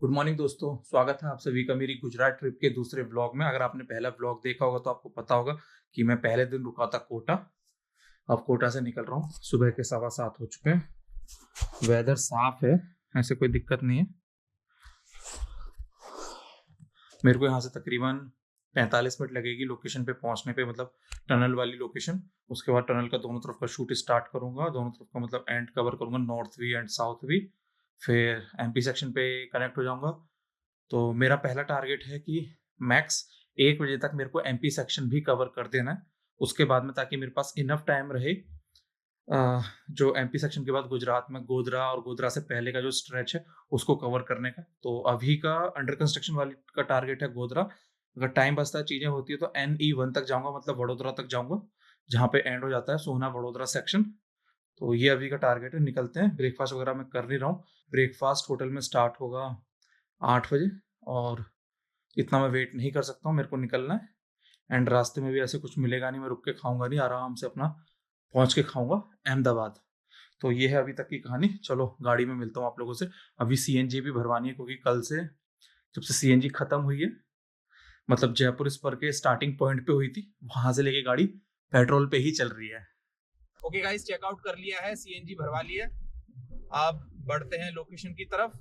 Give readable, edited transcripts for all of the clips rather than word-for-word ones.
Good morning दोस्तों, स्वागत है आप सभी का मेरी गुजरात ट्रिप के दूसरे व्लॉग में। अगर आपने पहला व्लॉग देखा होगा तो आपको पता होगा कि मैं पहले दिन रुका था कोटा। अब कोटा से निकल रहा हूँ। सुबह के 7:15 हो चुके हैं। वेदर साफ है, ऐसे कोई दिक्कत नहीं है। मेरे को यहाँ से तकरीबन 45 मिनट लगेगी लोकेशन पे पहुंचने पे, मतलब टनल वाली लोकेशन। उसके बाद टनल का दोनों तरफ का शूट स्टार्ट करूंगा, दोनों तरफ का मतलब एंड कवर करूंगा, नॉर्थ भी एंड साउथ भी। फिर एमपी सेक्शन पे कनेक्ट हो जाऊंगा। तो मेरा पहला टारगेट है कि मैक्स 1 बजे तक मेरे को एमपी सेक्शन भी कवर कर देना है। उसके बाद में, ताकि मेरे पास इनफ टाइम रहे जो एमपी सेक्शन के बाद गुजरात में गोधरा और गोधरा से पहले का जो स्ट्रेच है उसको कवर करने का। तो अभी का अंडर कंस्ट्रक्शन वाली का टारगेट है गोधरा। अगर टाइम बचता है, चीजें होती है, तो NE1 तक जाऊंगा, मतलब वडोदरा तक जाऊंगा, जहाँ पे एंड हो जाता है सोहना वडोदरा सेक्शन। तो ये अभी का टारगेट है। निकलते हैं। ब्रेकफास्ट वगैरह मैं कर नहीं रहा हूँ। ब्रेकफास्ट होटल में स्टार्ट होगा 8 बजे, और इतना मैं वेट नहीं कर सकता हूँ, मेरे को निकलना है। एंड रास्ते में भी ऐसे कुछ मिलेगा नहीं, मैं रुक के खाऊंगा नहीं, आराम से अपना पहुंच के खाऊंगा अहमदाबाद। तो ये है अभी तक की कहानी। चलो गाड़ी में मिलता हूँ आप लोगों से। अभी CNG भी भरवानी है, क्योंकि कल से जब से CNG खत्म हुई है, मतलब जयपुर स्पर के स्टार्टिंग पॉइंट पे हुई थी, वहां से लेके गाड़ी पेट्रोल पे ही चल रही है। ओके गाइस, चेकआउट कर लिया है, सीएनजी भरवा लिया। अब बढ़ते हैं लोकेशन की तरफ।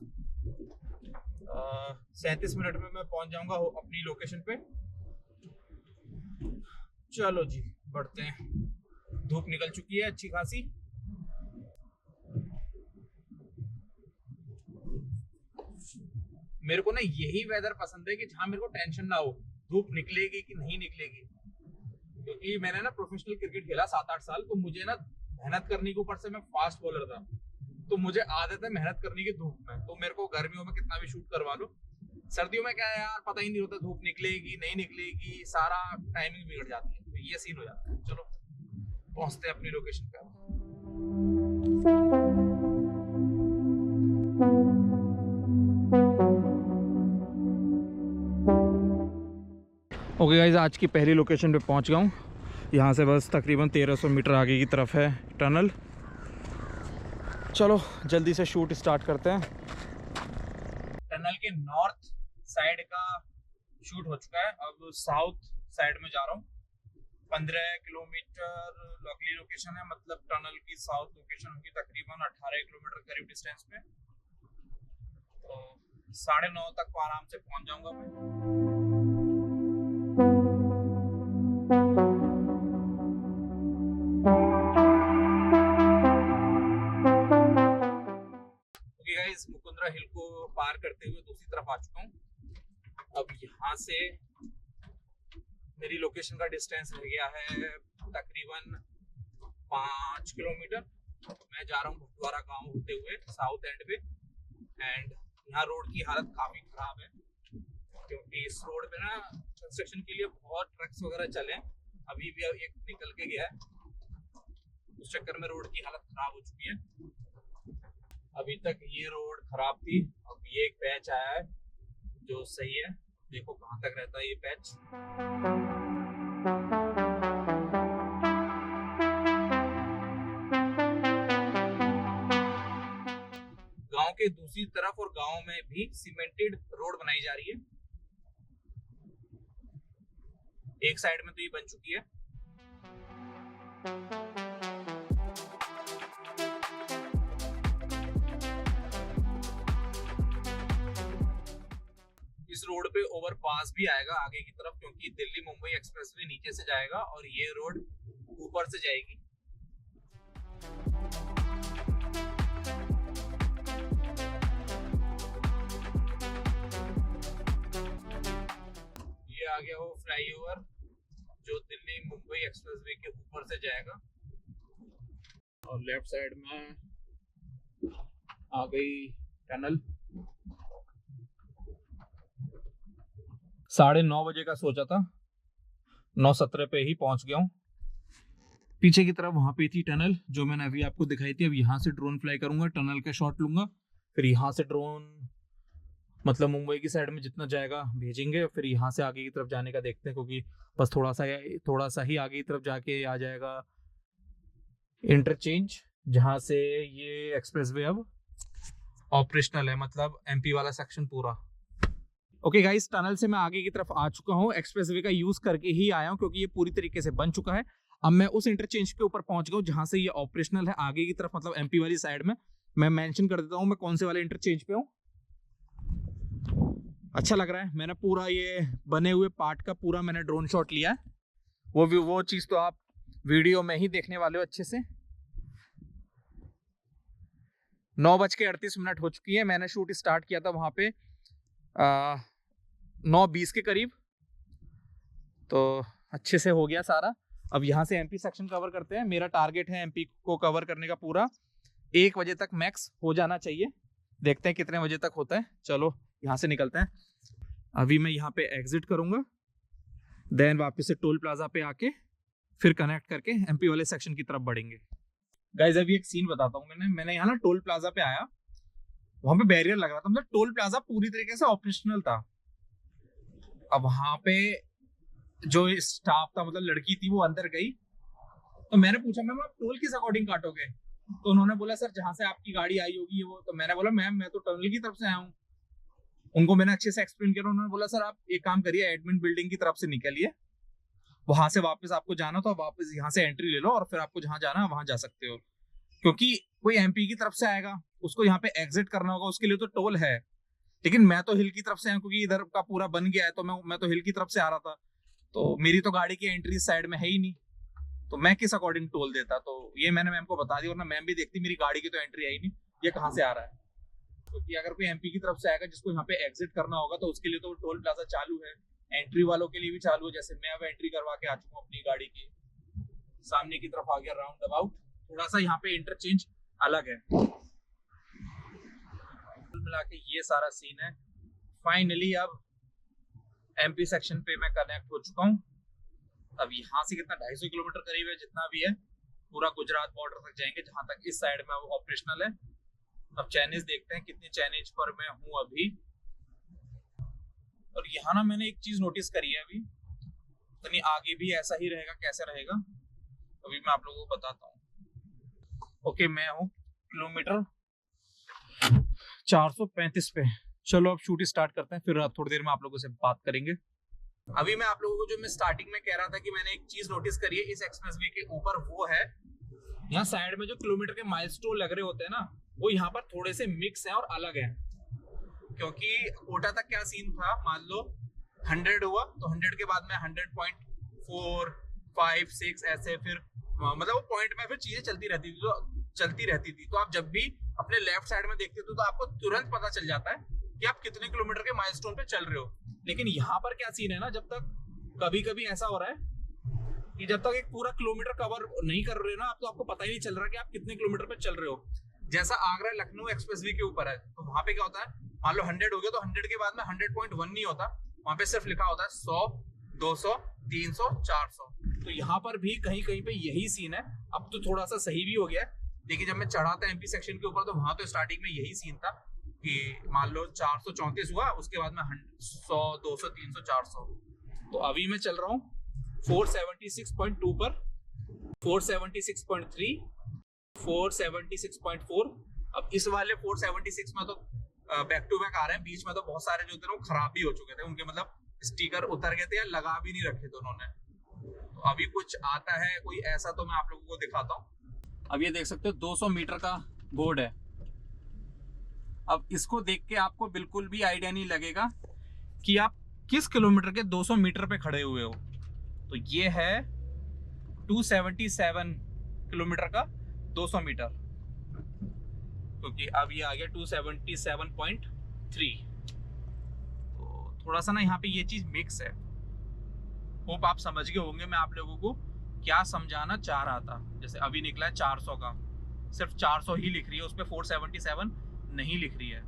37 मिनट में मैं पहुंच जाऊंगा अपनी लोकेशन पे। चलो जी, बढ़ते हैं। धूप निकल चुकी है अच्छी खासी। मेरे को ना यही वेदर पसंद है कि जहां मेरे को टेंशन ना हो धूप निकलेगी कि नहीं निकलेगी, क्योंकि मैंने ना प्रोफेशनल क्रिकेट खेला 7-8 साल। तो मुझे ना मेहनत करने के ऊपर से मैं फास्ट बॉलर था, तो मुझे आदत है मेहनत करने की धूप में। तो मेरे को गर्मियों में कितना भी शूट करवा लो, सर्दियों में क्या है यार, पता ही नहीं होता धूप निकलेगी नहीं निकलेगी, सारा टाइमिंग बिगड़ जाती है। तो ये सीन हो जाता है। चलो पहुंचते हैं अपनी लोकेशन पे। ओके गाइस, आज की पहली लोकेशन पे पहुंच गया हूँ। यहाँ से बस तकरीबन 1300 मीटर आगे की तरफ है टनल। चलो जल्दी से शूट स्टार्ट करते हैं। टनल के नॉर्थ साइड का शूट हो चुका है, अब साउथ साइड में जा रहा हूँ। 15 किलोमीटर लॉकली लोकेशन है, मतलब टनल की साउथ लोकेशन होगी तकरीबन 18 किलोमीटर करीब डिस्टेंस पे। तो 9:30 तक आराम से पहुंच जाऊंगा मैं। ओके गाइस, मुकुंदरा हिल को पार करते हुए दूसरी तरफ आ चुका हूँ। अब यहाँ से मेरी लोकेशन का डिस्टेंस रह गया है तकरीबन 5 किलोमीटर। मैं जा रहा हूँ भटवारा गांव होते हुए साउथ एंड पे। एंड यहाँ रोड की हालत काफी खराब है, क्योंकि इस रोड पे ना कंस्ट्रक्शन के लिए बहुत ट्रक्स वगैरह चले। अभी भी एक निकल के गया है, उस चक्कर में रोड की हालत खराब हो चुकी है। अभी तक ये रोड खराब थी, अब ये एक पैच आया है जो सही है। देखो कहाँ तक रहता है ये पैच। गांव के दूसरी तरफ और गांव में भी सीमेंटेड रोड बनाई जा रही है। एक साइड में तो ये बन चुकी है। इस रोड पे ओवरपास भी आएगा आगे की तरफ, क्योंकि दिल्ली मुंबई एक्सप्रेसवे नीचे से जाएगा और ये रोड ऊपर से जाएगी। ये आ गया वो फ्लाईओवर जो दिल्ली मुंबई एक्सप्रेसवे के ऊपर से जाएगा। और लेफ्ट साइड में आ गई टनल। 9:30 बजे का सोचा था, 9:17 पे ही पहुंच गया हूँ। पीछे की तरफ वहां पे थी टनल जो मैंने अभी आपको दिखाई थी। अब यहाँ से ड्रोन फ्लाई करूंगा, टनल का शॉट लूंगा, फिर यहाँ से ड्रोन मतलब मुंबई की साइड में जितना जाएगा भेजेंगे, फिर यहाँ से आगे की तरफ जाने का देखते हैं, क्योंकि बस थोड़ा सा ही आगे की तरफ जाके आ जाएगा इंटरचेंज, जहाँ से ये एक्सप्रेसवे अब ऑपरेशनल है, मतलब एमपी वाला सेक्शन पूरा। ओके गाइस, टनल से मैं आगे की तरफ आ चुका हूँ, एक्सप्रेसवे का यूज करके ही आया हूँ क्योंकि ये पूरी तरीके से बन चुका है। अब मैं उस इंटरचेंज के ऊपर पहुंच गया हूँ जहां से ये ऑपरेशनल है, आगे की तरफ मतलब एमपी वाली साइड में। मैं मेंशन कर देता हूँ मैं कौन से वाले इंटरचेंज पे हूँ। अच्छा लग रहा है, मैंने पूरा ये बने हुए पार्ट का पूरा मैंने ड्रोन शॉट लिया है। वो चीज तो आप वीडियो में ही देखने वाले हो अच्छे से। 9:38 हो चुकी है, मैंने शूट स्टार्ट किया था वहां पे 9:20 के करीब, तो अच्छे से हो गया सारा। अब यहाँ से एमपी सेक्शन कवर करते हैं। मेरा टारगेट है एमपी को कवर करने का पूरा 1 बजे तक मैक्स हो जाना चाहिए। देखते हैं कितने बजे तक होता है। चलो यहाँ से निकलते हैं। अभी मैं यहाँ पे एग्जिट करूंगा, देन वापस से टोल प्लाजा पे आके फिर कनेक्ट करके एमपी वाले सेक्शन की तरफ बढ़ेंगे। गाइस अभी एक सीन बताता हूँ। मैंने यहाँ ना टोल प्लाजा पे आया, वहां पे बैरियर लग रहा था, मतलब टोल प्लाजा पूरी तरीके से ऑपरेशनल था। अब वहां पे जो स्टाफ था, मतलब लड़की थी, वो अंदर गई, तो मैंने पूछा मैम आप टोल किस अकॉर्डिंग काटोगे? तो उन्होंने बोला सर जहां से आपकी गाड़ी आई होगी वो। तो मैंने बोला मैम मैं तो टनल की तरफ से आया हूँ। उनको मैंने अच्छे से एक्सप्लेन किया। उन्होंने बोला सर आप एक काम करिए, एडमिन बिल्डिंग की तरफ से निकलिए, वहां से वापस आपको जाना तो वापस यहाँ से एंट्री ले लो और फिर आपको जहां जाना है वहां जा सकते हो। क्योंकि कोई एमपी की तरफ से आएगा, उसको यहाँ पे एग्जिट करना होगा, उसके लिए तो टोल है। लेकिन मैं तो हिल की तरफ से आया क्योंकि इधर का पूरा बन गया है, तो मैं तो हिल की तरफ से आ रहा था, तो मेरी तो गाड़ी की एंट्री साइड में है ही नहीं, तो मैं किस अकॉर्डिंग टोल देता? तो ये मैंने मैम को बता दिया, वरना मैम भी देखती मेरी गाड़ी की तो एंट्री है ही नहीं, ये कहाँ से आ रहा है। क्योंकि अगर कोई एमपी की तरफ से आएगा जिसको यहाँ पे एग्जिट करना होगा, तो उसके लिए तो टोल प्लाजा चालू है, एंट्री वालों के लिए भी चालू है। जैसे मैं अब एंट्री करवा के आ चुका हूँ अपनी गाड़ी की, सामने की तरफ आ गया राउंड अबाउट। थोड़ा सा यहाँ पे इंटरचेंज अलग है। मिला के ये सारा सीन है। फाइनली अब एमपी सेक्शन पे मैं कनेक्ट हो चुका हूँ। अब यहाँ से कितना 250 किलोमीटर करीब है, जितना भी है पूरा गुजरात बॉर्डर तक जाएंगे, जहां तक इस साइड में वो ऑपरेशनल है। अब चाइनीज देखते हैं कितनी चाइनीज पर मैं हूँ अभी। और यहाँ ना मैंने एक चीज नोटिस करी है, अभी तो नहीं आगे भी ऐसा ही रहेगा, कैसे रहेगा अभी मैं आप लोगों को बताता हूँ। ओके, मैं हूँ किलोमीटर 435 पे। चलो अब शूट स्टार्ट करते हैं, फिर थोड़ी देर में आप लोगों से बात करेंगे। अभी मैं आप लोगों को जो मैं स्टार्टिंग में कह रहा था कि मैंने एक चीज नोटिस करी है इस एक्सप्रेसवे के ऊपर, वो है यहाँ साइड में जो किलोमीटर के माइलस्टोन लग रहे होते हैं ना, वो यहाँ पर थोड़े से मिक्स हैं और अलग हैं। क्योंकि कोटा तक क्या सीन था, मान लो 100 हुआ तो 100 के बाद में 100.4, 5, 6 ऐसे, फिर मतलब वो पॉइंट में फिर चीजें चलती रहती थी। तो आप जब भी अपने लेफ्ट साइड में देखते थे तो आपको तुरंत पता चल जाता है कि आप कितने किलोमीटर के माइलस्टोन पे चल रहे हो। लेकिन यहाँ पर क्या सीन है ना, जब तक कभी कभी ऐसा हो रहा है कि जब तक एक पूरा किलोमीटर कवर नहीं कर रहे हो ना आप, तो आपको पता ही नहीं चल रहा कि आप कितने किलोमीटर पे चल रहे हो। जैसा आगरा लखनऊ एक्सप्रेसवे के ऊपर है, तो वहां पे क्या होता है, मान लो 100 हो गया तो 100 के बाद में 100.1 नहीं होता, वहां पे सिर्फ लिखा होता है 100, 200, 300, 400। तो यहाँ पर भी कहीं कहीं पे यही सीन है। अब तो थोड़ा सा सही भी हो गया है, लेकिन जब मैं चढ़ा था एमपी सेक्शन के ऊपर तो वहां तो स्टार्टिंग में यही सीन था कि मान लो 434 हुआ, उसके बाद में 100, 200, 300, 400। तो अभी मैं चल रहा हूँ 476.2 पर, 476.3, 476.4। अब इस वाले 476 में तो बैक टू बैक आ रहे हैं, बीच में तो बहुत सारे जो थे वो खराब भी हो चुके थे, उनके मतलब स्टिकर उतर गए थे या लगा भी नहीं रखे थे उन्होंने। तो अभी कुछ आता है कोई ऐसा तो मैं आप लोगों को दिखाता हूँ। अब ये देख सकते हो 200 मीटर का बोर्ड है। अब इसको देख के आपको बिल्कुल भी आइडिया नहीं लगेगा कि आप किस किलोमीटर के 200 मीटर पे खड़े हुए हो। तो ये है 277 किलोमीटर का 200 मीटर, क्योंकि अब ये आ गया 277.3। तो थोड़ा सा ना यहाँ पे ये चीज मिक्स है। होप आप समझ गए होंगे मैं आप लोगों को क्या समझाना चाह रहा था। जैसे अभी निकला है 400 का, सिर्फ 400 ही लिख रही है, उस पर 477 नहीं लिख रही है।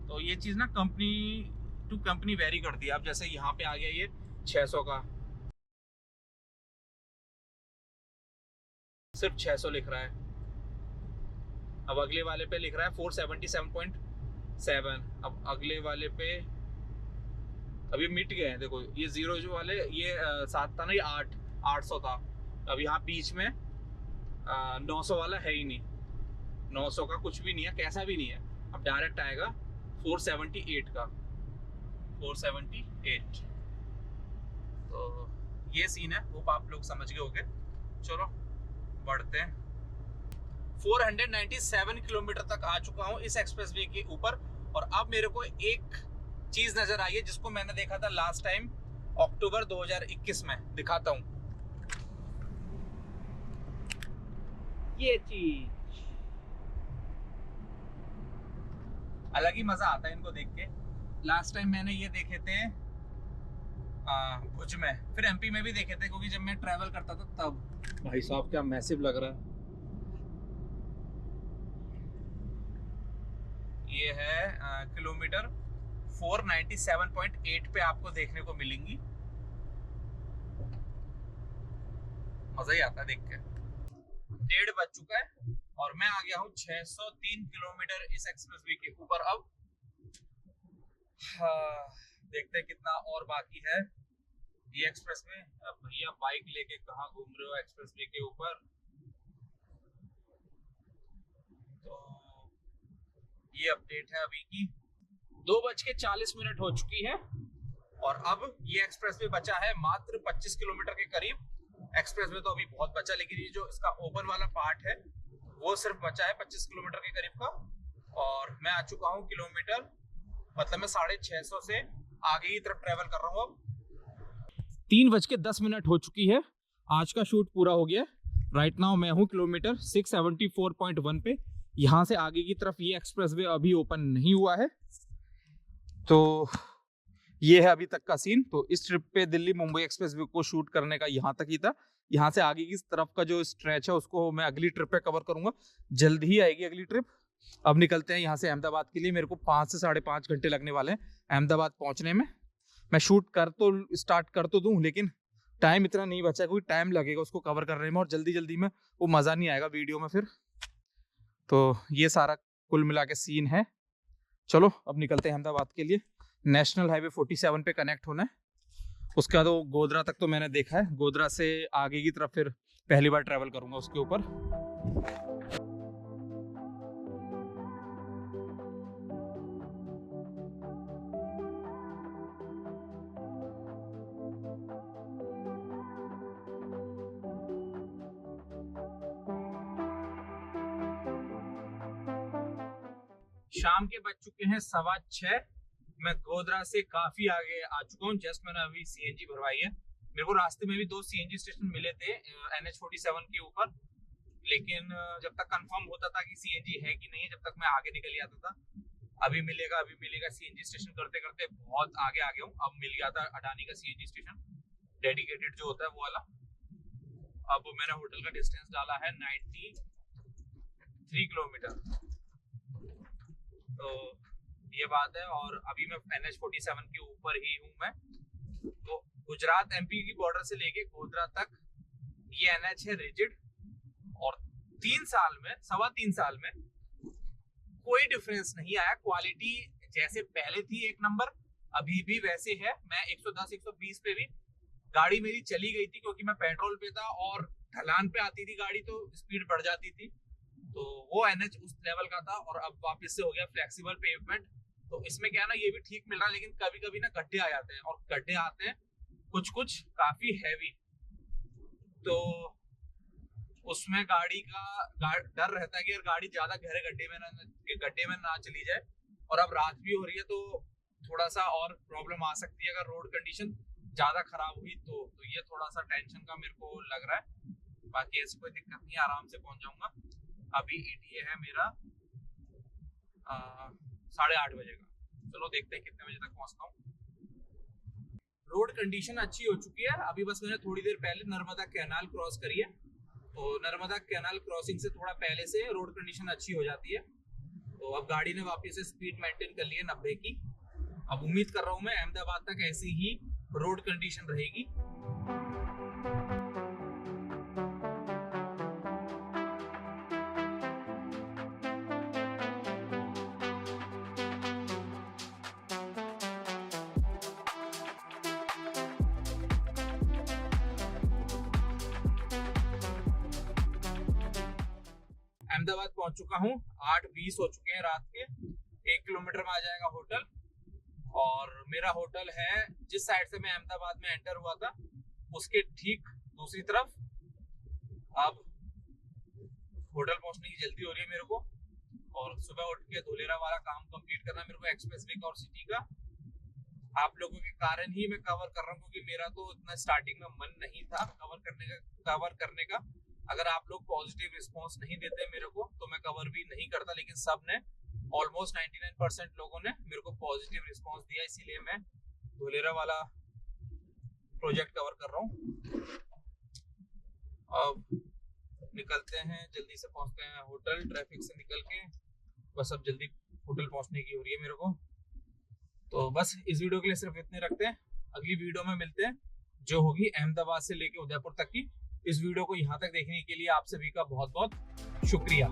तो ये चीज ना कंपनी टू कंपनी वेरी करती है। अब जैसे यहाँ पे आ गया ये 600 का, सिर्फ 600 लिख रहा है। अब अगले वाले पे लिख रहा है 477.7। अब अगले वाले पे अभी मिट गए हैं, देखो ये जीरो जो वाले ये 7 था ना, ये 800 था। अब यहाँ बीच में 900 वाला है ही नहीं, 900 का कुछ भी नहीं है, कैसा भी नहीं है। अब डायरेक्ट आएगा 478 का, 478। तो ये सीन है, वो आप लोग समझ गए होंगे। चलो बढ़ते हैं। 497 किलोमीटर तक आ चुका हूँ इस एक्सप्रेसवे के ऊपर, और अब मेरे को एक चीज नजर आई है जिसको मैंने देखा था लास्ट टाइम अक्टूबर 2021 में। दिखाता हूँ ये चीज, अलग ही मजा आता है इनको देख के। लास्ट टाइम मैंने ये देखे थे भुज में, फिर एमपी में भी देखे थे, क्योंकि जब मैं ट्रैवल करता था तब। भाई साहब क्या मैसिव लग रहा है। ये है किलोमीटर 497.8 पे आपको देखने को मिलेंगी। मजा ही आता है देख के। 1:30 बज चुका है और मैं आ गया हूँ 603 किलोमीटर इस एक्सप्रेसवे के ऊपर। अब देखते हैं कितना और बाकी है ये एक्सप्रेसवे। भैया बाइक लेके कहाँ घूम रहे हो एक्सप्रेसवे के ऊपर। तो ये अपडेट है अभी की। 2:40 हो चुकी है और अब ये एक्सप्रेसवे बचा है मात्र 25 किलोमीटर के करीब। एक्सप्रेसवे तो अभी बहुत बचा, लेकिन ये जो इसका ओपन वाला पार्ट है वो सिर्फ बचा है 25 किलोमीटर के करीब का। और मैं आ चुका हूँ किलोमीटर, मतलब मैं 650 से आगे की तरफ ट्रेवल कर रहा हूँ। अब 3:10 हो चुकी है। आज का शूट पूरा हो गया। राइट नाउ मैं हूँ किलोमीटर 674.1 पे। यहाँ से आगे की तरफ ये एक्सप्रेसवे अभी ओपन नहीं हुआ है। तो ये है अभी तक का सीन। तो इस ट्रिप पे दिल्ली मुंबई एक्सप्रेसवे को शूट करने का यहाँ तक ही था। यहाँ से आगे की तरफ का जो स्ट्रेच है उसको मैं अगली ट्रिप पे कवर करूंगा। जल्द ही आएगी अगली ट्रिप। अब निकलते हैं यहाँ से अहमदाबाद के लिए। मेरे को 5 से 5.5 घंटे लगने वाले हैं अहमदाबाद पहुँचने में। मैं शूट स्टार्ट कर तो दूँ, लेकिन टाइम इतना नहीं बचा, क्योंकि टाइम लगेगा उसको कवर करने में और जल्दी जल्दी में वो मज़ा नहीं आएगा वीडियो में फिर। तो ये सारा कुल मिला के सीन है। चलो अब निकलते हैं अहमदाबाद के लिए। नेशनल हाईवे 47 पे कनेक्ट होना है। उसका तो गोधरा तक तो मैंने देखा है, गोधरा से आगे की तरफ फिर पहली बार ट्रैवल करूंगा उसके ऊपर। शाम के बज चुके हैं 6:15। मैं गोधरा से काफी आगे आ चुका हूँ। जस्ट मैंने अभी सीएनजी भरवाई है। मेरे को रास्ते में भी 2 सीएनजी स्टेशन मिले थे NH47 के ऊपर, लेकिन जब तक कंफर्म होता था कि सीएनजी है कि नहीं है, जब तक मैं आगे निकल जाता था। अभी मिलेगा सीएनजी स्टेशन करते करते बहुत आगे आ गया हूँ। अब मिल गया था अडानी का सीएनजी स्टेशन, डेडिकेटेड जो होता है वो वाला। अब मैंने होटल का डिस्टेंस डाला है 93 किलोमीटर। तो ये बात है। और अभी मैं NH47 के ऊपर ही हूँ मैं। तो गुजरात MP की बॉर्डर से लेके गोधरा तक ये NH है रिजिड, और 3 साल में 3.25 साल में कोई डिफरेंस नहीं आया। क्वालिटी जैसे पहले थी 1 नंबर, अभी भी वैसे है। मैं 110-120 पे भी गाड़ी मेरी चली गई थी, क्योंकि मैं पेट्रोल पे था और ढलान पे आती थी गाड़ी तो स्पीड बढ़ जाती थी। तो वो NH उस लेवल का था, और अब वापस से हो गया फ्लेक्सिबल पेवमेंट। तो इसमें क्या है ना, ये भी ठीक मिल रहा है, लेकिन कभी कभी ना गड्ढे आ जाते हैं, और गड्ढे आते हैं कुछ काफी हैवी। तो उसमें गाड़ी का डर रहता है कि यार गाड़ी ज्यादा गहरे गड्ढे में ना चली जाए। और अब रात भी हो रही है तो थोड़ा सा और प्रॉब्लम आ सकती है अगर रोड कंडीशन ज्यादा खराब हुई तो ये थोड़ा सा टेंशन का मेरे को लग रहा है। बाकी ऐसी कोई दिक्कत नहीं, आराम से पहुंच जाऊंगा। अभी ETA है मेरा 8:30 बजे का। चलो देखते हैं कितने बजे तक पहुंचता हूँ। रोड कंडीशन अच्छी हो चुकी है। अभी बस मैंने थोड़ी देर पहले नर्मदा कैनाल क्रॉस करी है, तो नर्मदा कैनाल क्रॉसिंग से थोड़ा पहले से रोड कंडीशन अच्छी हो जाती है। तो अब गाड़ी ने वापस से स्पीड मेंटेन कर ली है 90 की। अब उम्मीद कर रहा हूँ मैं अहमदाबाद तक ऐसी ही रोड कंडीशन रहेगी। अहमदाबाद पहुंच चुका हूँ। 8:20 हो चुके हैं रात के। किलोमीटर में आ जाएगा होटल। और मेरा होटल है जिस साइड से मैं अहमदाबाद में एंटर हुआ था उसके ठीक दूसरी तरफ। अब होटल पहुंचने की जल्दी हो रही है मेरे को, और सुबह उठ के धोलेरा वाला काम कंप्लीट करना है मेरे को, एक्सप्रेस वे का और सिटी का। आप लोगों के कारण ही मैं कवर कर रहा हूँ, क्योंकि मेरा तो इतना स्टार्टिंग में मन नहीं था कवर करने का। अगर आप लोग पॉजिटिव रिस्पांस नहीं देते मेरे को तो मैं कवर भी नहीं करता, लेकिन सब ने ऑलमोस्ट 99% लोगों ने मेरे को पॉजिटिव रिस्पांस दिया, इसीलिए मैं धोलेरा वाला प्रोजेक्ट कवर कर रहा हूँ। अब निकलते हैं, जल्दी से पहुंचते हैं होटल, ट्रैफिक से निकल के। बस अब जल्दी होटल पहुंचने की हो रही है मेरे को। तो बस इस वीडियो के लिए सिर्फ इतने रखते हैं, अगली वीडियो में मिलते हैं जो होगी अहमदाबाद से लेके उदयपुर तक की। इस वीडियो को यहाँ तक देखने के लिए आप सभी का बहुत बहुत शुक्रिया।